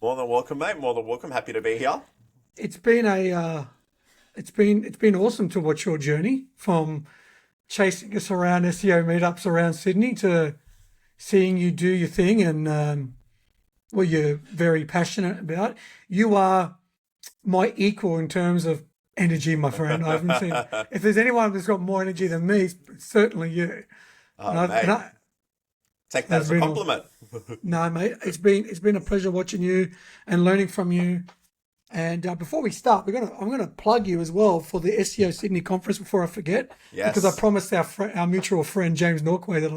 More than welcome, mate. More than welcome. Happy to be here. It's been it's been awesome to watch your journey from chasing us around SEO meetups around Sydney to seeing you do your thing and what you're very passionate about. You are my equal in terms of energy, my friend. I haven't seen if there's anyone that's got more energy than me, it's certainly you. And Oh, I've and mate. I, Take that that's as a been awesome. compliment. No, mate, it's been a pleasure watching you and learning from you. And before we start, I'm gonna plug you as well for the SEO Sydney conference before I forget, because I Yes. promised our mutual friend James Norquay that I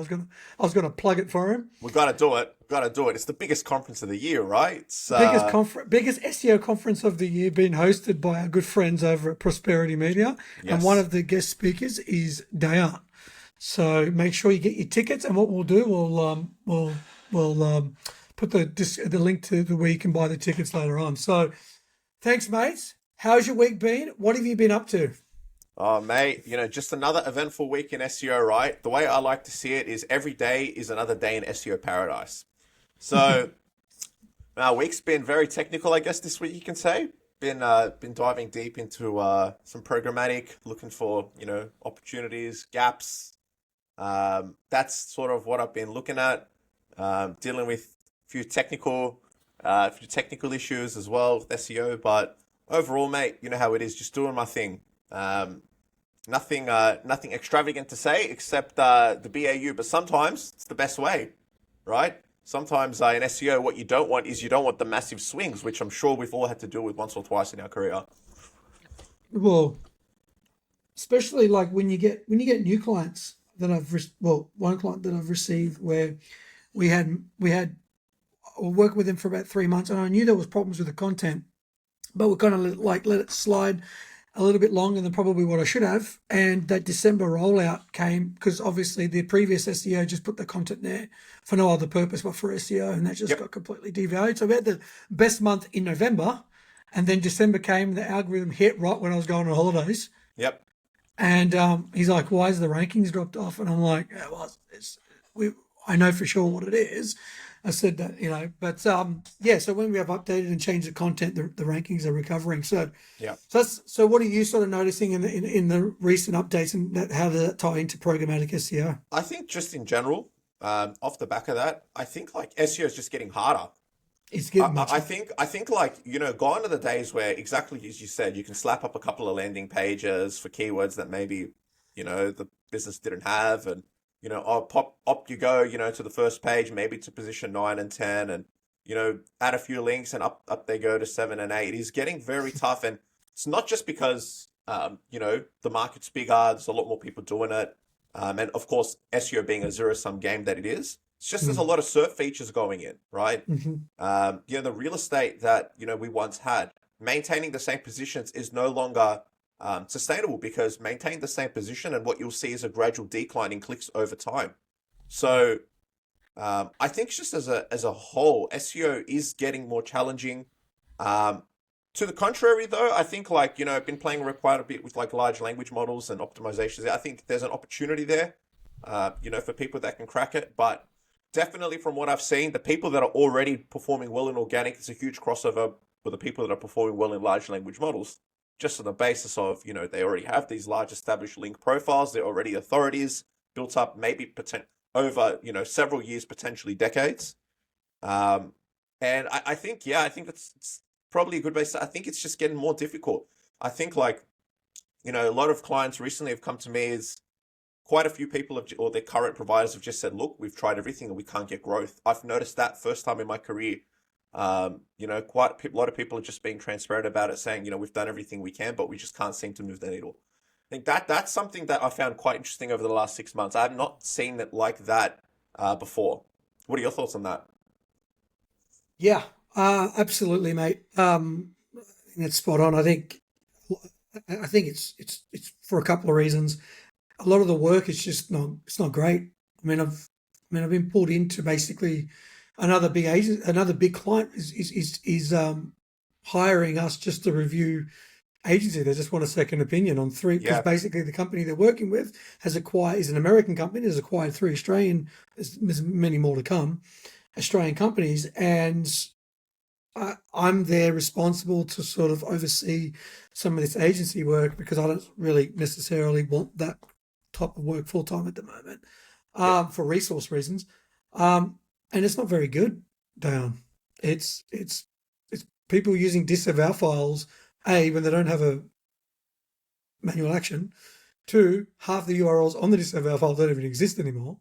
was gonna plug it for him. We got to do it. Got to do it. It's the biggest conference of the year, right? Biggest SEO conference of the year, being hosted by our good friends over at Prosperity Media, and one Yes. of the guest speakers is Dejan. So make sure you get your tickets, and what we'll do, we'll put the link to the where you can buy the tickets later on. So thanks, mates. How's your week been? What have you been up to? Oh, mate. Just another eventful week in SEO, right? The way I like to see it is every day is another day in SEO paradise. So our week's been very technical, I guess this week you can say. Been diving deep into some programmatic, looking for opportunities, gaps. That's sort of what I've been looking at. Dealing with a few technical issues as well with SEO, but overall, mate, you know how it is. Just doing my thing. Nothing extravagant to say except the BAU. But sometimes it's the best way, right? Sometimes in SEO, what you don't want is you don't want the massive swings, which I'm sure we've all had to deal with once or twice in our career. Well, especially like when you get new clients that one client that I've received where we had worked with him for about 3 months, and I knew there was problems with the content, but we kind of let it slide a little bit longer than probably what I should have. And that December rollout came because obviously the previous SEO just put the content there for no other purpose but for SEO, and that just Yep, got completely devalued. So we had the best month in November, and then December came, the algorithm hit right when I was going on holidays. yep. And he's like, "Why is the rankings dropped off?" And I'm like, "Yeah, well, we, I know for sure what it is." I said that, but yeah. So when we have updated and changed the content, the rankings are recovering. Yeah. So what are you sort of noticing in the recent updates, and how does that tie into programmatic SEO? I think just in general, off the back of that, I think like SEO is just getting harder. It's I, getting I much I harder. think I think like gone are the days where exactly as you said, you can slap up a couple of landing pages for keywords that maybe the business didn't have, and pop up you go to the first page, maybe to position 9 and 10, and add a few links, and up they go to 7 and 8. It is getting very tough, and it's not just because the market's bigger, there's a lot more people doing it, and of course SEO being a zero sum game that it is. It's just there's a Mm. lot of SERP features going in, right? Hmm. The real estate that we once had, maintaining the same positions is no longer sustainable, because maintain the same position and what you'll see is a gradual decline in clicks over time. So I think just as a whole, SEO is getting more challenging. Um, to the contrary, though, I think like I've been playing with quite a bit with like large language models and optimizations. I think there's an opportunity there, for people that can crack it. But definitely from what I've seen, the people that are already performing well in organic, it's a huge crossover with the people that are performing well in large language models. Just on the basis of, they already have these large established link profiles, they're already authorities built up maybe over, several years, potentially decades. Um, and I think, yeah, I think it's probably a good base. I think it's just getting more difficult. I think like, a lot of clients recently have come to me as quite a few people have, or their current providers have just said, look, we've tried everything and we can't get growth. I've noticed that first time in my career. Quite a lot of people are just being transparent about it, saying, we've done everything we can, but we just can't seem to move the needle. I think that's something that I found quite interesting over the last 6 months. I have not seen it like that before. What are your thoughts on that? Yeah, absolutely, mate. That's spot on. I think it's for a couple of reasons. A lot of the work is just not it's not great. I mean, I've been pulled into basically another big agent, another big client is hiring us just to review agency. They just want a second opinion on three, because Yeah, basically the company they're working with is an American company, has acquired three Australian. There's many more to come. Australian companies, and I'm there responsible to sort of oversee some of this agency work because I don't really necessarily want that type of work full time at the moment, Yep. for resource reasons. And it's not very good, Dion. It's people using disavow files, A, when they don't have a manual action. Two, half the URLs on the disavow file don't even exist anymore.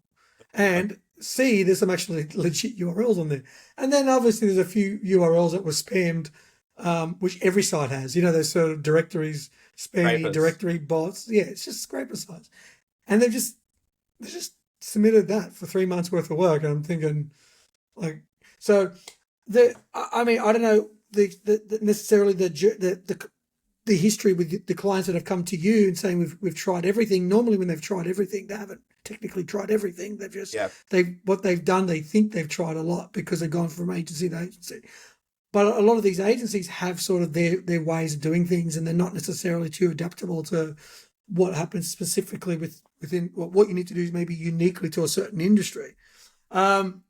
And C, there's some actually legit URLs on there. And then obviously there's a few URLs that were spammed, which every site has. You know, those sort of directories, spammy Scrapers. directory bots. Yeah, it's just scraper sites. And they just submitted that for 3 months worth of work. And I'm thinking, like, so I mean, I don't know the necessarily the history with the clients that have come to you and saying we've tried everything. Normally, when they've tried everything, they haven't technically tried everything. Yeah. What they've done. They think they've tried a lot because they've gone from agency to agency. But a lot of these agencies have sort of their ways of doing things, and they're not necessarily too adaptable to what happens specifically within what you need to do is maybe uniquely to a certain industry. Um,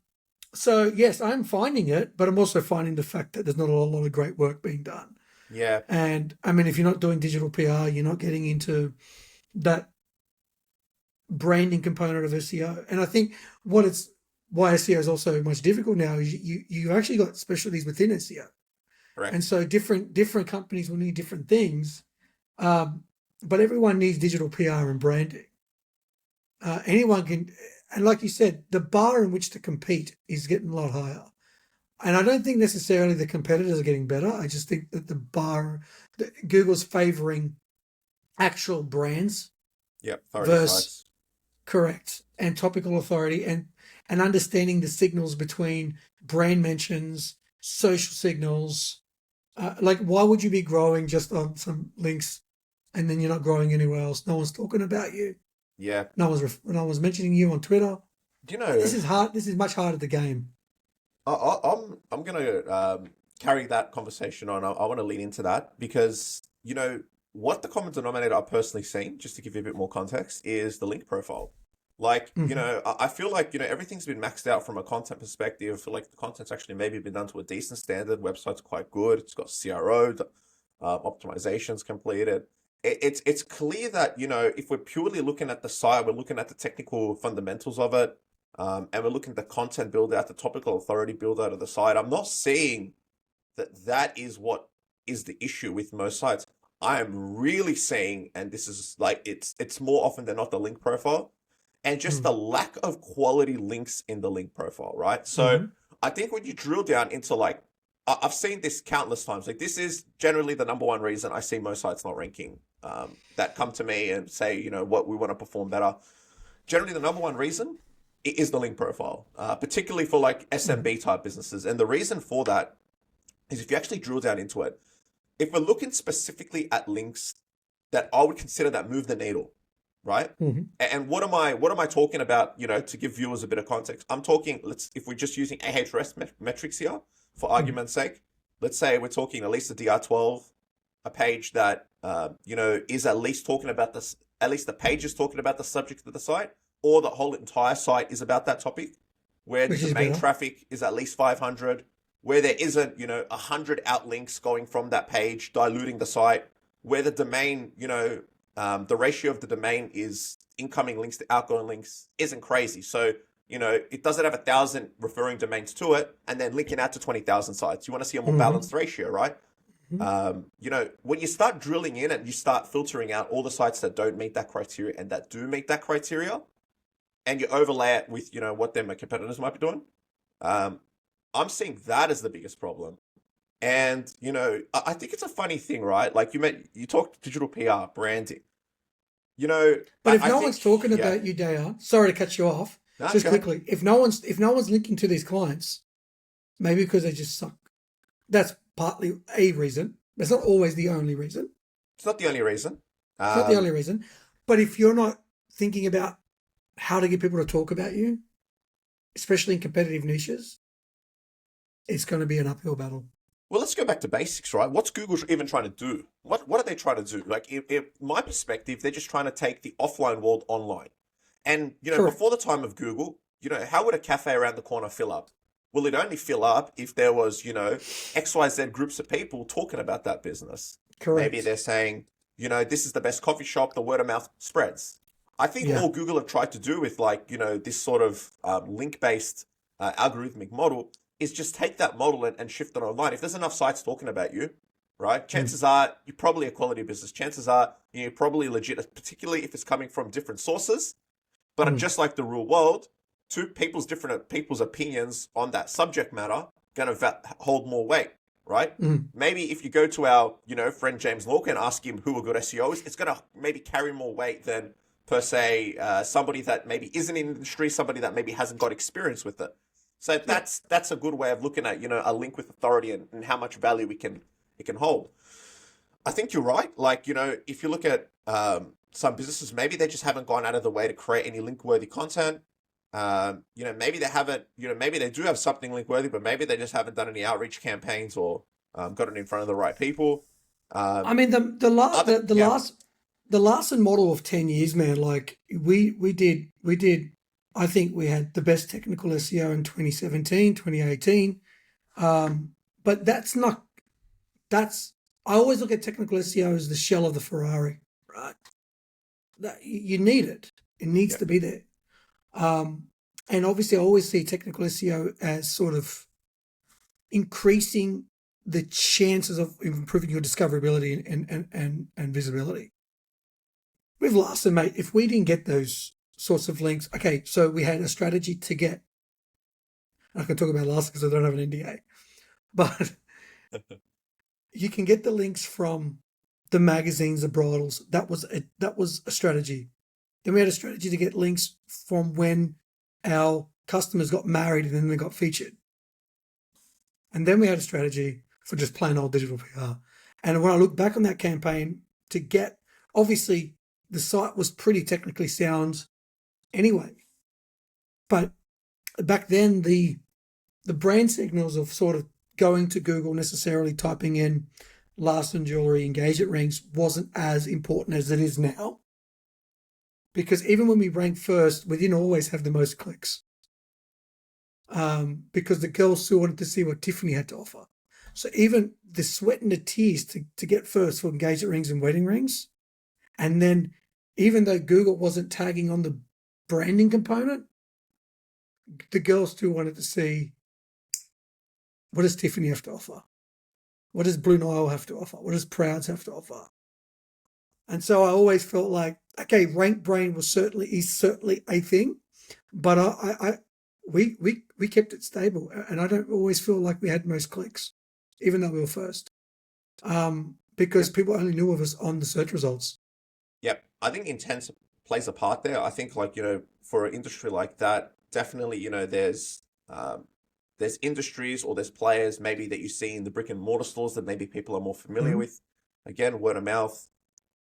so yes, I'm finding it, but I'm also finding the fact that there's not a lot of great work being done. Yeah. And I mean, if you're not doing digital PR, you're not getting into that branding component of SEO. And I think why SEO is also much difficult now is you actually got specialties within SEO, and Correct. so different companies will need different things, um, but everyone needs digital PR and branding. Anyone can, and like you said, the bar in which to compete is getting a lot higher. And I don't think necessarily the competitors are getting better. I just think that Google's favoring actual brands Yep. Authority versus sites. correct and topical authority and understanding the signals between brand mentions, social signals. Like, why would you be growing just on some links and then you're not growing anywhere else? No one's talking about you. Yeah. No one's mentioning you on Twitter. Do you This know? is hard. This is much harder to game. I'm gonna carry that conversation on. I want to lean into that because what the common denominator I've personally seen, just to give you a bit more context, is the link profile. Like, Mm-hmm. I feel like everything's been maxed out from a content perspective. I feel like the content's actually maybe been done to a decent standard. Website's quite good. It's got CRO, optimizations completed. It's clear that if we're purely looking at the site, we're looking at the technical fundamentals of it. And we're looking at the content build out, the topical authority build out of the site. I'm not seeing that is what is the issue with most sites. I am really seeing, and this is like it's more often than not the link profile and just the lack of quality links in the link profile, right? So Mm-hmm. I think when you drill down into like I've seen this countless times. Like this is generally the number one reason I see most sites not ranking. That come to me and say, what we want to perform better. Generally, the number one reason is the link profile, particularly for like Mm-hmm. SMB type businesses. And the reason for that is if you actually drill down into it, if we're looking specifically at links that I would consider that move the needle, right? Mm-hmm. And what am I talking about? To give viewers a bit of context, I'm talking. If we're just using Ahrefs metrics here for Mm-hmm. argument's sake, let's say we're talking at least a DR12, a page that is at least talking about this. At least the page is talking about the subject of the site, or the whole entire site is about that topic, where the Which is domain better. traffic is at least 500, where there isn't 100 outlinks going from that page diluting the site, where the domain the ratio of the domain is incoming links to outgoing links isn't crazy. So, it doesn't have 1,000 referring domains to it and then linking out to 20,000 sites. You want to see a more Mm-hmm. balanced ratio, right? When you start drilling in and you start filtering out all the sites that don't meet that criteria and that do meet that criteria, and you overlay it with, what their competitors might be doing, um, I'm seeing that as the biggest problem. And, I think it's a funny thing, right? Like you talked digital PR, branding. You know, But if I no one's think, talking yeah. about you, Daya, sorry to cut you off, No, just go ahead. quickly. If no one's linking to these clients, maybe because they just suck. That's partly a reason. That's not always the only reason. It's not the only reason. It's not the Um, only reason. But if you're not thinking about how to get people to talk about you, especially in competitive niches, it's going to be an uphill battle. well, let's go back to basics, right? What's Google even trying to do? What are they trying to do? Like, in my perspective, they're just trying to take the offline world online. And Correct. before the time of Google, how would a cafe around the corner fill up? Will it only fill up if there was, XYZ groups of people talking about that business? Maybe Correct. they're saying, this is the best coffee shop, the word of mouth spreads. I think Yeah. all Google have tried to do with like, this sort of link-based algorithmic model is just take that model and shift it online. If there's enough sites talking about you, right? Mm. Chances are you're probably a quality business. Chances are you're probably legit, particularly if it's coming from different sources. But Mm. just like the real world, people's opinions on that subject matter going to hold more weight, right? Mm. Maybe if you go to our, friend James Lorca and ask him who a good SEO is, it's going to maybe carry more weight than per se somebody that maybe isn't in the industry, somebody that maybe hasn't got experience with it. So Yeah. that's a good way of looking at a link with authority and how much value it can hold. I think you're right. Like, if you look at some businesses, maybe they just haven't gone out of the way to create any link-worthy content. Maybe they haven't, maybe they do have something link-worthy, but maybe they just haven't done any outreach campaigns or got it in front of the right people. I Um, mean, other, yeah, the Larson model of 10 years, man. Like we did. I think we had the best technical SEO in 2017, 2018. But that's not. That's I always look at technical SEO as the shell of the Ferrari, right? That you need it. It needs yeah, to be there. Um, and obviously, I always see technical SEO as sort of increasing the chances of improving your discoverability and visibility. With Larson, mate, if we didn't get those sorts of links, okay, so we had a strategy to get, I can talk about Larson because I don't have an NDA, but you can get the links from the magazines, the bridles. That was a strategy. Then we had a strategy to get links from when our customers got married and then they got featured. And then we had a strategy for just plain old digital PR. And when I look back on that campaign, to get obviously the site was pretty technically sound anyway. But back then the brand signals of sort of going to Google, necessarily typing in Larson Jewelry engagement rings wasn't as important as it is now. Because even when we ranked first, we didn't always have the most clicks. Because the girls still wanted to see what Tiffany had to offer. So even the sweat and the tears to get first for engagement rings and wedding rings, and then even though Google wasn't tagging on the branding component, the girls still wanted to see what does Tiffany have to offer? What does Blue Nile have to offer? What does Prouds have to offer? And so I always felt like, okay, rank brain is certainly a thing, but we kept it stable, and I don't always feel like we had most clicks, even though we were first, because yep, people only knew of us on the search results. yep. I think intent plays a part there. I think like, for an industry like that, definitely, there's industries or there's players maybe that you see in the brick and mortar stores that maybe people are more familiar Mm. with. Again, word of mouth.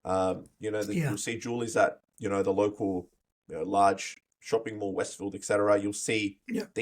Yeah. You'll see jewelries at, the local, large shopping mall, Westfield, etc. You'll see Yeah.